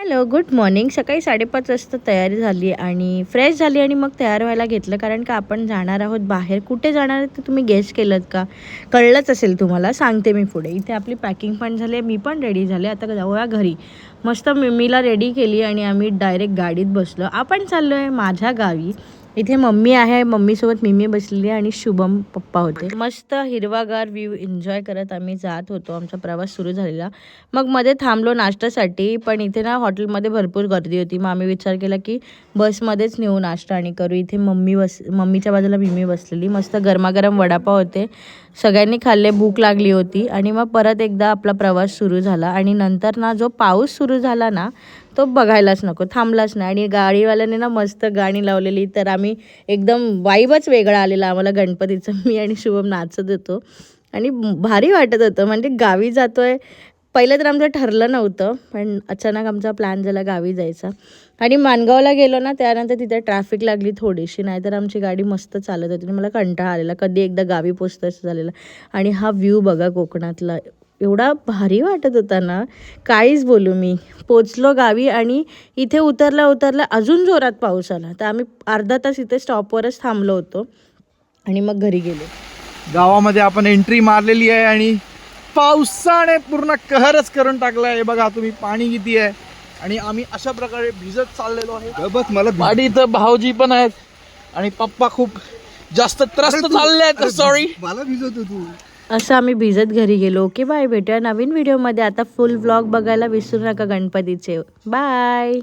Hello, good morning. सकाळी 5:30 वाजता तयारी झाली आणि फ्रेश झाली आणि मग तयार व्हायला घेतलं, कारण का आपण जाणार आहोत बाहेर. कुठे जाणार आहे ते तुम्ही गेस केलंत का? कळलंच असेल तुम्हाला, सांगते मी पुढे. इथे आपली पॅकिंग पण झाली, मी पण रेडी झाले. आता जाऊया घरी. मस्त मिमीला रेडी केली आणि आम्ही डायरेक्ट गाडीत बसलो. आपण चाललो आहे माझ्या गावी. इथे मम्मी आहे, मम्मीसोबत मिमी बसलेली आणि शुभम पप्पा होते. मस्त हिरवागार व्ह्यू एन्जॉय करत आम्ही जात होतो. आमचा प्रवास सुरू झालेला. मग मध्ये थांबलो नाश्त्यासाठी, पण इथे ना हॉटेलमध्ये भरपूर गर्दी होती. मग आम्ही विचार केला की बसमध्येच नेऊ नाश्ता आणि करू. इथे मम्मीच्या बाजूला मिमी बसलेली. मस्त गरमागरम वडापाव होते, सगळ्यांनी खाल्ले. भूक लागली होती आणि मग परत एकदा आपला प्रवास सुरू झाला. आणि नंतर ना जो पाऊस सुरू झाला ना, तो बघायलाच नको, थांबलाच नाही. आणि गाडीवाल्याने ना मस्त गाणी लावलेली, तर आम्ही एकदम वाईबच वेगळा आलेला आम्हाला गणपतीचं. मी आणि शुभम नाचत होतो आणि भारी वाटत होतं. म्हणजे गावी जातोय. पहिलं तर आमचं ठरलं नव्हतं, पण अचानक आमचा प्लॅन झाला गावी जायचा. आणि माणगावला गेलो ना, त्यानंतर तिथे ट्रॅफिक लागली थोडीशी, नाहीतर आमची गाडी मस्त चालत होती. मला कंटाळा आलेला, कधी एकदा गावी पोचतं असं झालेलं. आणि हा व्ह्यू बघा कोकणातला, एवढा भारी वाटत होता ना, काहीच बोलू मी. पोचलो गावी आणि इथे उतरल्या अजून जोरात पाऊस आला. तर आम्ही अर्धा तास इथे स्टॉपवरच थांबलो होतो आणि मग घरी गेलो. गावामध्ये आपण एंट्री मारलेली आहे आणि पावसाने पूर्ण कहरच करून टाकला आहे. बघा तुम्ही, पाणी किती आहे. आणि आम्ही अशा प्रकारे भिजत चाललेलो आहे. बस मला गाडी इथं भाऊजी पण आहेत आणि पप्पा खूप जास्त त्रस्त चालले आहेत. सॉरी, मला भिजत तू. असं आम्ही भिजत घरी गेलो. Okay, bye. भेटूया नवीन व्हिडिओमध्ये. आता फुल व्लॉग बघायला विसरू नका गणपतीचे. बाय.